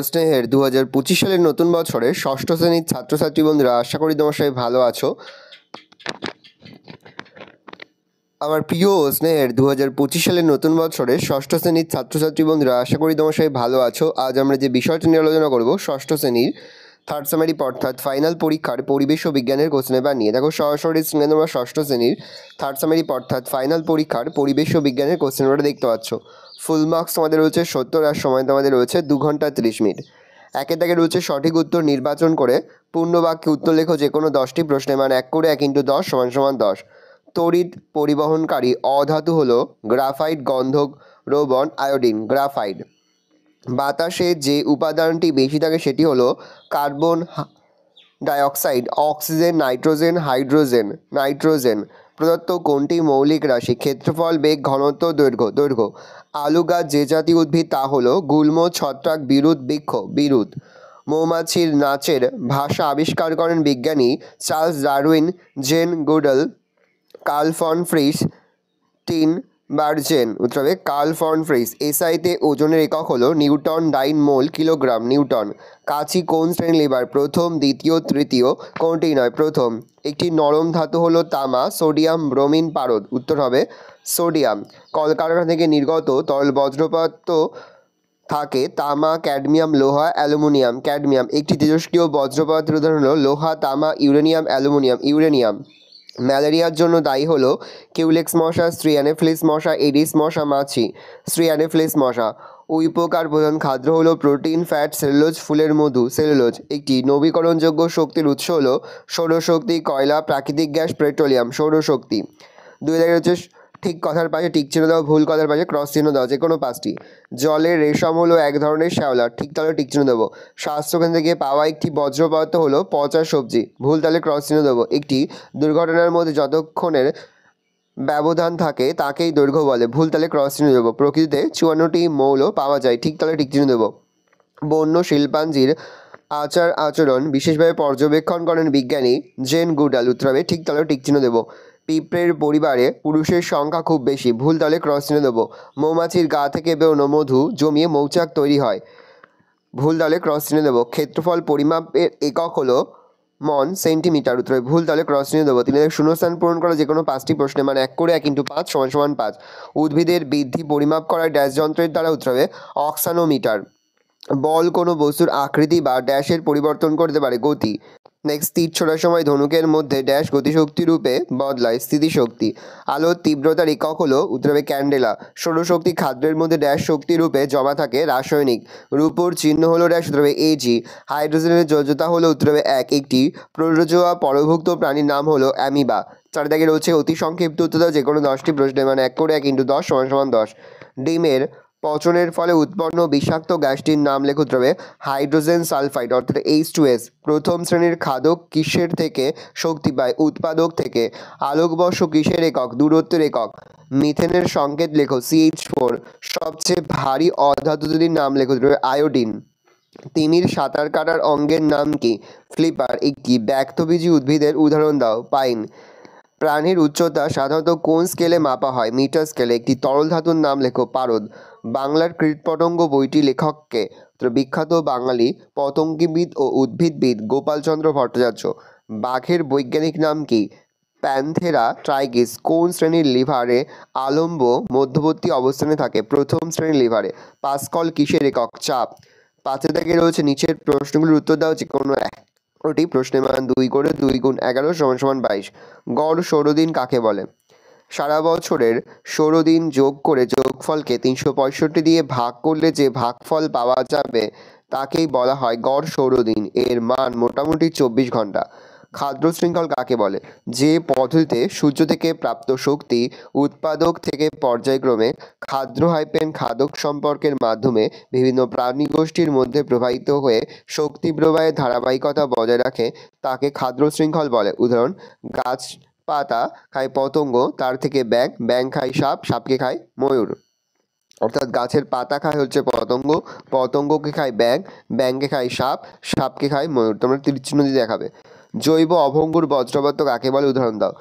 স্নেহের 2025 সালের নতুন বছরে ষষ্ঠ শ্রেণীর ছাত্রছাত্রী বন্ধুরা, আশা করি তোমার সবাই ভালো আছো। আমার প্রিয় স্নেহের 2025 সালের নতুন বছরে ষষ্ঠ শ্রেণীর ছাত্রছাত্রী বন্ধুরা, আশা করি তোমার সবাই ভালো আছো। আজ আমরা যে বিষয়টি নিয়ে আলোচনা করব, ষষ্ঠ শ্রেণীর থার্ড সামারি অর্থাৎ ফাইনাল পরীক্ষার পরিবেশ ও বিজ্ঞানের কোশ্চেন পেপার নিয়ে। দেখো সরাসরি স্ক্রিনে তোমরা ষষ্ঠ শ্রেণীর থার্ড সামারি অর্থাৎ ফাইনাল পরীক্ষার পরিবেশ ও বিজ্ঞানের কোশ্চেন পেপারটা দেখতে পাচ্ছ। ফুল মার্কস তোমাদের রয়েছে 70 আর সময় তোমাদের রয়েছে 2 ঘন্টা 30 মিনিট। একে দাগে রয়েছে সঠিক উত্তর নির্বাচন করে পূর্ণ বাক্যে উত্তর লেখো যে কোনো 10টি প্রশ্নের মান 1 করে 1 × 10 = 10। তড়িৎ পরিবহনকারী অধাতু হলো গ্রাফাইট, গন্ধক, রোবন, আয়োডিন। গ্রাফাইট। বাতাসে যে উপাদানটি বেশি থাকে সেটি হলো carbon dioxide, oxygen, nitrogen, hydrogen. Nitrogen. প্রদত্ত কোনটি মৌলিক রাশি? ক্ষেত্রফল, বেগ, ঘনত্ব, দৈর্ঘ্য। আলু গাছ যে জাতীয় উদ্ভিদ তা হলো গুল্ম, ছত্রাক, বিরুৎ, বৃক্ষ। বিরুৎ। মৌমাছির নাচের ভাষা আবিষ্কার করেন বিজ্ঞানী Charles Darwin, Jane Goodall, Karl von Frisch, Tinbergen. উত্তর হবে কার্ল ফন ফ্রিস। এসআইতে ওজনের একক হলো newton, dyne, mole, kilogram. Newton. কাঁচি কোন শ্রেণীর লিভার? প্রথম, দ্বিতীয়, তৃতীয়, কোনটি নয়? প্রথম। একটি নরম ধাতু হলো তামা, সোডিয়াম, ব্রোমিন, পারদ। উত্তর হবে সোডিয়াম। কলকারখানা থেকে নির্গত তরল বজ্রপাত থাকে তামা, ক্যাডমিয়াম, লোহা, অ্যালুমিনিয়াম। ক্যাডমিয়াম। একটি তেজস্ক্রিয় বজ্রপাতের উদাহরণ হলো লোহা, তামা, ইউরেনিয়াম, অ্যালুমিনিয়াম। ইউরেনিয়াম। ম্যালেরিয়ার জন্য দায়ী হলো কিউলেক্স মশা, স্ত্রী অ্যানোফিলিস মশা, এডিস মশা, মাছি। স্ত্রী অ্যানোফিলিস মশা। উইপোকার প্রধান খাদ্য হলো প্রোটিন, ফ্যাট, সেলুলোজ, ফুলের মধু। সেলুলোজ। একটি নবীকরণযোগ্য শক্তির উৎস হলো সৌরশক্তি, কয়লা, প্রাকৃতিক গ্যাস, পেট্রোলিয়াম। সৌরশক্তি। 2 জায়গায় হচ্ছে ঠিক কথার পাশে টিক চিহ্ন দাও, ভুল কথার পাশে ক্রস চিহ্ন দাও, যে কোনো 5টি। জলের রেশম হলো এক ধরনের শ্যাওলা, ঠিক তাহলে টিক চিহ্ন দেবো। স্বাস্থ্যকেন্দ্র থেকে পাওয়া একটি বজ্র পদার্থ হলো পচা সবজি, ভুল তাহলে ক্রস চিহ্ন দেবো। একটি দুর্ঘটনার মধ্যে যতক্ষণের ব্যবধান থাকে তাকেই দৈর্ঘ্য বলে, ভুল তাহলে ক্রস চিহ্ন দেবো। প্রকৃতিতে 54টি মৌল পাওয়া যায়, ঠিক তাহলে টিক চিহ্ন দেবো। বন্য শিল্পাঞ্জির আচার আচরণ বিশেষভাবে পর্যবেক্ষণ করেন বিজ্ঞানী জেন গুডাল। উত্তর হবে ঠিক তাহলে টিক চিহ্ন দেবো। পিঁপড়ের পরিবারে পুরুষের সংখ্যা খুব বেশি, ভুল তাহলে ক্রস চিহ্ন দেবো। মৌমাছির গা থেকে বেরোনো মধু জমিয়ে মৌচাক তৈরি হয়, ভুল তাহলে ক্রস চিহ্ন দেবো। ক্ষেত্রফল পরিমাপের একক হলো মন, সেন্টিমিটার। উত্তরে ভুল তাহলে ক্রস চিহ্ন দেবো। 3 শূন্যস্থান পূরণ করা যে কোনো 5টি প্রশ্নে মানে 1 করে 1 × 5 = 5। উদ্ভিদের বৃদ্ধি পরিমাপ করার ড্যাশ যন্ত্রের দ্বারা। উত্তর হবে অক্সানোমিটার। বল কোনো বস্তুর আকৃতি বা ড্যাশের পরিবর্তন করতে পারে, গতি। নেক্সট, তীর ছোড়ার সময় ধনুকের মধ্যে ড্যাশ গতিশক্তি রূপে বদলায়, স্থিতিশক্তি। আলোর তীব্রতার একক হলো উত্তর হবে ক্যান্ডেলা। সৌরশক্তি খাদ্যের মধ্যে ড্যাশ শক্তি রূপে জমা থাকে, রাসায়নিক। রূপোর চিহ্ন হলো ড্যাশ, উত্তর হবে এজি। হাইড্রোজেনের যোজ্যতা হলো উত্তর হবে 1। একটি প্রোটোজোয়া পরভুক্ত প্রাণীর নাম হলো অ্যামিবা। 4 দাগে রয়েছে অতি সংক্ষিপ্ত উত্তর দাও যে কোনো 10টি প্রশ্নে মানে 1 করে 1 × 10 = 10। ডিমের পচনের ফলে উৎপন্ন বিষাক্ত গ্যাসটির নাম লেখো। উত্তর হবে হাইড্রোজেন সালফাইড অর্থাৎ H2S। প্রথম শ্রেণীর খাদক কিসের থেকে শক্তি পায়? উৎপাদক থেকে। আলোকবর্ষ কিসের একক? দূরত্বের একক। মিথেনের সংকেত লেখো, CH4। সবচেয়ে ভারী অধাতুটির নাম লেখো, আয়োডিন। তিমির সাঁতার কাটার অঙ্গের নাম কি? ফ্লিপার। একটি ব্যক্তবীজী উদ্ভিদের উদাহরণ দাও। পাইন। প্রাণীর উচ্চতা সাধারণত কোন স্কেলে মাপা হয়? মিটার স্কেলে। একটি তরল ধাতুর নাম লেখো, পারদ। বাংলার কীটপতঙ্গ বইটি লেখককে? বিখ্যাত বাঙালি পতঙ্গবিদ ও উদ্ভিদবিদ গোপালচন্দ্র ভট্টাচার্য। বাঘের বৈজ্ঞানিক নাম কি? প্যান্থেরা ট্রাইগিস। কোন শ্রেণীর লিভারে আলম্ব মধ্যবর্তী অবস্থানে থাকে? প্রথম শ্রেণীর লিভারে। পাস্কল কিসের একক? চাপ। 5 দাগে রয়েছে নিচের প্রশ্নগুলির উত্তর দাও যে কোনো ওটি প্রশ্নের মান 2 করে 2 × 11 = 22। গড় সৌরদিন কাকে বলে? সারা বছরের সৌরদিন যোগ করে যোগফলকে 365 দিয়ে ভাগ করলে যে ভাগফল পাওয়া যাবে তাকেই বলা হয় গড় সৌরদিন। এর মান মোটামুটি 24 ঘন্টা। খাদ্য শৃঙ্খল কাকে বলে? যে পদ্ধতিতে সূর্য থেকে প্রাপ্ত শক্তি উৎপাদক থেকে পর্যায়ক্রমে খাদ্য-খাদক সম্পর্কের মাধ্যমে বিভিন্ন প্রাণী গোষ্ঠীর মধ্যে প্রবাহিত হয়ে শক্তি প্রবাহের ধারাবাহিকতা বজায় রাখে তাকে খাদ্য শৃঙ্খল বলে। উদাহরণ, গাছ পাতা খায় পতঙ্গ, তার থেকে ব্যাঙ, ব্যাঙ খায় সাপ, সাপকে খায় ময়ূর। অর্থাৎ গাছের পাতা খায় হচ্ছে পতঙ্গ, পতঙ্গকে খায় ব্যাঙ, ব্যাঙকে খায় সাপ, সাপকে খায় ময়ূর। তোমরা তীর চিহ্ন দিয়ে দেখাবে। জৈব অভঙ্গুর বজ্রপাত কাকে বলে? উদাহরণ দাও।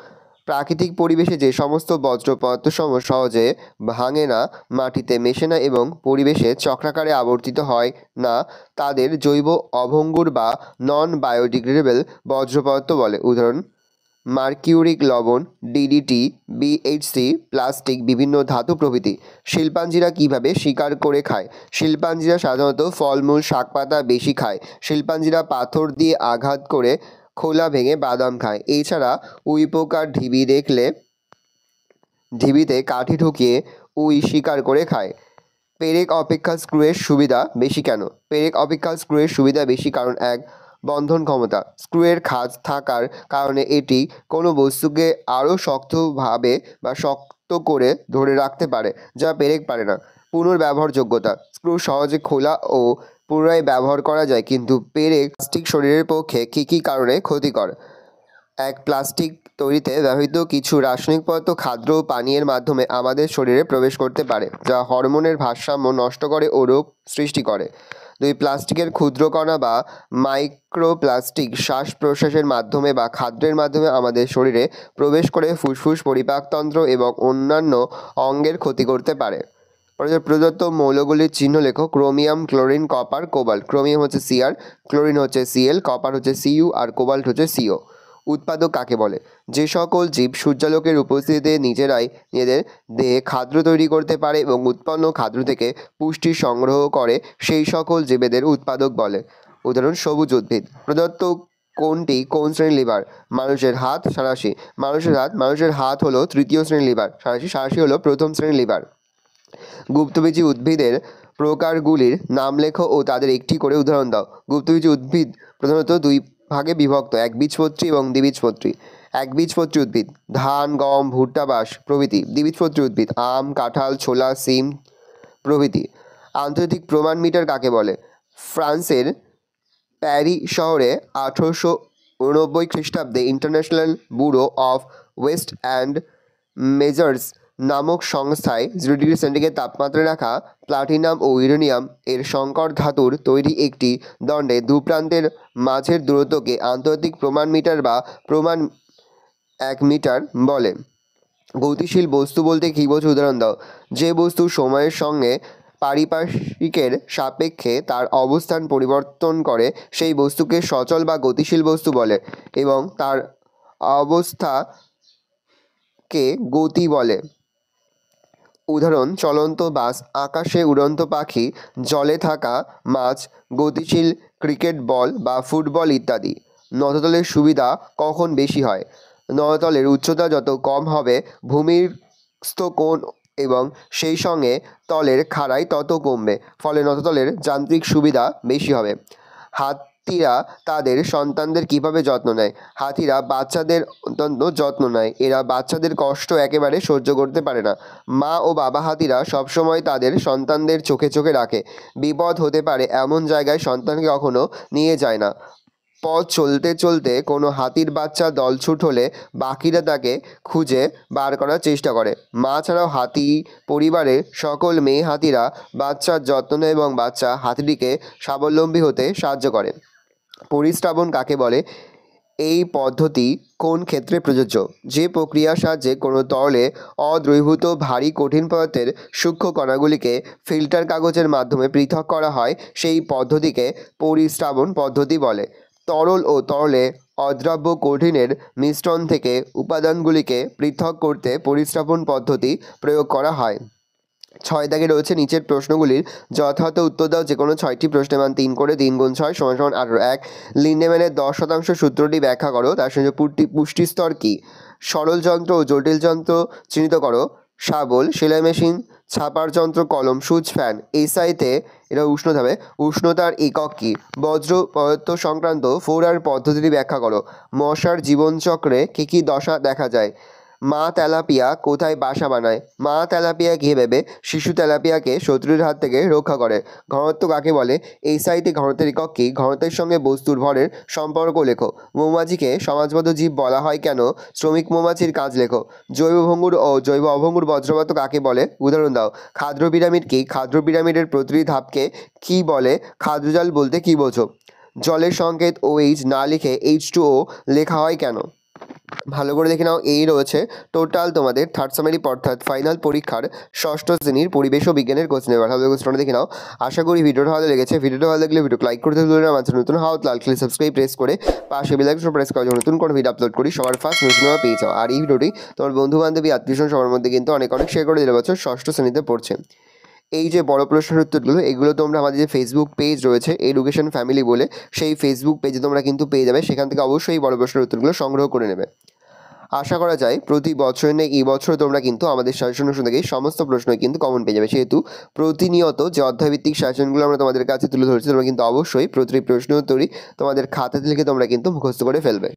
প্রাকৃতিক পরিবেশে যে সমস্ত বজ্র পদার্থসমূহ সহজে ভাঙে না, মাটিতে মেশে না এবং পরিবেশে চক্রাকারে আবর্তিত হয় না তাদের জৈব অভঙ্গুর বা নন বায়োডিগ্রেডেবল বজ্র পদার্থ বলে। উদাহরণ: মার্কিউরিক লবণ, ডিডিটি, বিএইচসি, প্লাস্টিক, বিভিন্ন ধাতু প্রভৃতি। শিল্পাঞ্জিরা কিভাবে শিকার করে খায়? শিল্পাঞ্জিরা সাধারণত ফলমূল, শাকপাতা বেশি খায়। শিল্পাঞ্জিরা পাথর দিয়ে আঘাত করে খোলা ভেঙে বাদাম খায়। এছাড়া উইপোকার ঢিবি দেখলে ঢিবিতে কাঠি ঢুকিয়ে উই শিকার করে খায়। পেরেক অপেক্ষা স্ক্রুয়ের সুবিধা বেশি কেন? পেরেক অপেক্ষা স্ক্রুয়ের সুবিধা বেশি কারণ এক, বন্ধন ক্ষমতা। স্ক্রুয়ের খাঁজ থাকার কারণে এটি কোনো বস্তুকে আরও শক্তভাবে বা শক্ত করে ধরে রাখতে পারে, যা পেরেক পারে না। পুনর্ব্যবহারযোগ্যতা। স্ক্রু সহজে খোলা ও পুনরায় ব্যবহার করা যায়, কিন্তু পেরেক প্লাস্টিক শরীরের পক্ষে কী কী কারণে ক্ষতিকর? এক, প্লাস্টিক তৈরিতে ব্যবহৃত কিছু রাসায়নিক পদার্থ খাদ্য ও পানীয়ের মাধ্যমে আমাদের শরীরে প্রবেশ করতে পারে, যা হরমোনের ভারসাম্য নষ্ট করে ও রোগ সৃষ্টি করে। দুই, প্লাস্টিকের ক্ষুদ্র কণা বা মাইক্রোপ্লাস্টিক শ্বাস প্রশ্বাসের মাধ্যমে বা খাদ্যের মাধ্যমে আমাদের শরীরে প্রবেশ করে ফুসফুস, পরিপাকতন্ত্র এবং অন্যান্য অঙ্গের ক্ষতি করতে পারে। প্রদত্ত মৌলগুলির চিহ্ন লেখো। Chromium, chlorine, copper, cobalt. Chromium হচ্ছে Cr, ক্লোরিন হচ্ছে Cl, কপার হচ্ছে Cu আর কোবাল্ট হচ্ছে Co। উৎপাদক কাকে বলে? যে সকল জীব সূর্যালোকের উপস্থিতিতে নিজেরাই নিজেদের দেহে খাদ্য তৈরি করতে পারে এবং উৎপন্ন খাদ্য থেকে পুষ্টি সংগ্রহ করে, সেই সকল জীবেদের উৎপাদক বলে। উদাহরণ: সবুজ উদ্ভিদ। প্রদত্ত কোনটি কোন শ্রেণীর লিভার? মানুষের হাত, সাঁড়াশি। মানুষের হাত হলো তৃতীয় শ্রেণীর লিভার, সাঁড়াশি হলো প্রথম শ্রেণীর লিভার। গুপ্তবীজী উদ্ভিদের প্রকারগুলির নাম লেখো ও তাদের একটি করে উদাহরণ দাও। গুপ্তবীজী উদ্ভিদ প্রধানত দুই ভাগে বিভক্ত: একবীজপত্রী এবং দ্বিবীজপত্রী। একবীজপত্রী উদ্ভিদ: ধান, গম, ভুট্টা, বাঁশ প্রভৃতি। দ্বিবীজপত্রী উদ্ভিদ: আম, কাঁঠাল, ছোলা, সিম প্রভৃতি। আন্তর্জাতিক প্রমাণ মিটার কাকে বলে? ফ্রান্সের প্যারি শহরে 1889 খ্রিস্টাব্দে international bureau of West and measures নামক সংস্থায় 0 ডিগ্রি সেন্টিগ্রেড তাপমাত্রায় রাখা প্লাটিনাম ও ইউরেনিয়াম এর সংকর ধাতুর তৈরি একটি দণ্ডে দুপ্রান্তের মাঝের দূরত্বকে আন্তর্জাতিক প্রমাণ মিটার বা প্রমাণ 1 মিটার বলে। গতিশীল বস্তু বলতে কী বোঝো? উদাহরণ দাও। যে বস্তু সময়ের সঙ্গে পারিপার্শ্বিকের সাপেক্ষে তার অবস্থান পরিবর্তন করে সেই বস্তুকে সচল বা গতিশীল বস্তু বলে এবং তার অবস্থাকে গতি বলে। উদাহরণ: চলন্ত বাস, আকাশে উড়ন্ত পাখি, জলে থাকা মাছ, গতিশীল ক্রিকেট বল বা ফুটবল ইত্যাদি। নততলের সুবিধা কখন বেশি হয়? নততলের উচ্চতা যত কম হবে ভূমিস্থ কোণ এবং সেই সঙ্গে তলের খাড়াই তত কমবে, ফলে নততলের যান্ত্রিক সুবিধা বেশি হবে। হাতিরা তাদের সন্তানদের কিভাবে যত্ন নেয়? হাতিরা বাচ্চাদের অত্যন্ত যত্ন নেয়। এরা বাচ্চাদের কষ্ট একেবারে সহ্য করতে পারে না। মা ও বাবা হাতিরা সবসময় তাদের সন্তানদের চোখে চোখে রাখে। বিপদ হতে পারে এমন জায়গায় সন্তানকে কখনো নিয়ে যায় না। পথ চলতে চলতে কোনো হাতির বাচ্চা দলছুট হলে বাকিরা তাকে খুঁজে বার করার চেষ্টা করে। মা ছাড়াও হাতি পরিবারের সকল মেয়ে হাতিরা বাচ্চার যত্ন নেয় এবং বাচ্চা হাতিটিকে স্বাবলম্বী হতে সাহায্য করে। পরিস্রাবণ কাকে বলে? এই পদ্ধতি কোন ক্ষেত্রে প্রযোজ্য? যে প্রক্রিয়ার সাহায্যে কোনো তরলে অদ্রবীভূত ভারী কঠিন পদার্থের সূক্ষ্ম কণাগুলিকে ফিল্টার কাগজের মাধ্যমে পৃথক করা হয় সেই পদ্ধতিকে পরিস্রাবণ পদ্ধতি বলে। তরল ও তরলে অদ্রাব্য কঠিনের মিশ্রণ থেকে উপাদানগুলিকে পৃথক করতে পরিস্রাবণ পদ্ধতি প্রয়োগ করা হয়। 6 দাগে রয়েছে নিচের প্রশ্নগুলির যথাযথ উত্তর দাও। যে কোনো 6টি প্রশ্নের মান 3 করে। 3 × 6 = 18। 1, লিন্ডেম্যানের 10% সূত্রটি ব্যাখ্যা করো। তার সঙ্গে পুষ্টি স্তর কী? সরল যন্ত্র ও জটিল যন্ত্র চিহ্নিত করো। শাবল, সেলাই মেশিন, ছাপার যন্ত্র, কলম, সুচ, ফ্যান। এসআইতে এটা উষ্ণতা হবে। উষ্ণতার একক কী? বজ্র পদার্থ সংক্রান্ত 4R পদ্ধতিটি ব্যাখ্যা করো। মশার জীবনচক্রে কী কী দশা দেখা যায়? মা তেলাপিয়া কোথায় বাসা বানায়? মা তেলাপিয়া কীভাবে শিশু তেলাপিয়াকে শত্রুর হাত থেকে রক্ষা করে? ঘনত্ব কাকে বলে? এসআইতে ঘনত্বের একক কী? ঘনত্বের সঙ্গে বস্তুর ভরের সম্পর্ক লেখো। মৌমাছিকে সমাজবদ্ধ জীব বলা হয় কেন? শ্রমিক মৌমাছির কাজ লেখো। জৈব ভঙ্গুর ও জৈব অভঙ্গুর বজ্রপাত কাকে বলে? উদাহরণ দাও। খাদ্য পিরামিড কী? খাদ্য পিরামিডের প্রতিটি ধাপকে কী বলে? খাদ্যজাল বলতে কী বোঝো? জলের সংকেত OH না লিখে H2O লেখা হয় কেন? ভালো করে দেখে নাও, এই রয়েছে টোটাল তোমাদের থার্ড সামারি অর্থাৎ ফাইনাল পরীক্ষার ষষ্ঠ শ্রেণীর পরিবেশ ও বিজ্ঞানের কোশ্চেন পেপার। ভালো কোশ্চেনটা দেখে নাও। আশা করি ভিডিওটা ভালো লেগেছে। ভিডিওটা ভালো লাগলে ভিডিও লাইক করতে ভুলবে না। আমার নতুন হাত লাল ক্লিক সাবস্ক্রাইব প্রেস করে পাশে বেল আইকন প্রেস করে নতুন কোনো ভিডিও আপলোড করি সবার ফার্স্ট নোটিফিকেশন পেয়ে যাও। আর এই ভিডিওটি তোমার বন্ধু বান্ধবী আত্মীয়স্বজন সবার মধ্যে কিন্তু অনেক শেয়ার করে দিলে। বছর ষষ্ঠ শ্রেণীতে পড়ছে। এই যে বড় প্রশ্নের উত্তরগুলো, এগুলো তোমরা আমাদের যে ফেসবুক পেজ রয়েছে এডুকেশন ফ্যামিলি বলে, সেই ফেসবুক পেজে তোমরা কিন্তু পেয়ে যাবে। সেখান থেকে অবশ্যই বড় প্রশ্নের উত্তরগুলো সংগ্রহ করে নেবে। আশা করা যায় প্রতি বছর নেই এই বছর তোমরা কিন্তু আমাদের সাজেশন থেকে সমস্ত প্রশ্নই কিন্তু কমন পেয়ে যাবে। সেহেতু প্রতিনিয়ত যে অধ্যায়ভিত্তিক সাজেশনগুলো আমরা তোমাদের কাছে তুলে ধরছি, তোমরা কিন্তু অবশ্যই প্রতিটি প্রশ্নের উত্তরই তোমাদের খাতাতে লিখে তোমরা কিন্তু মুখস্থ করে ফেলবে।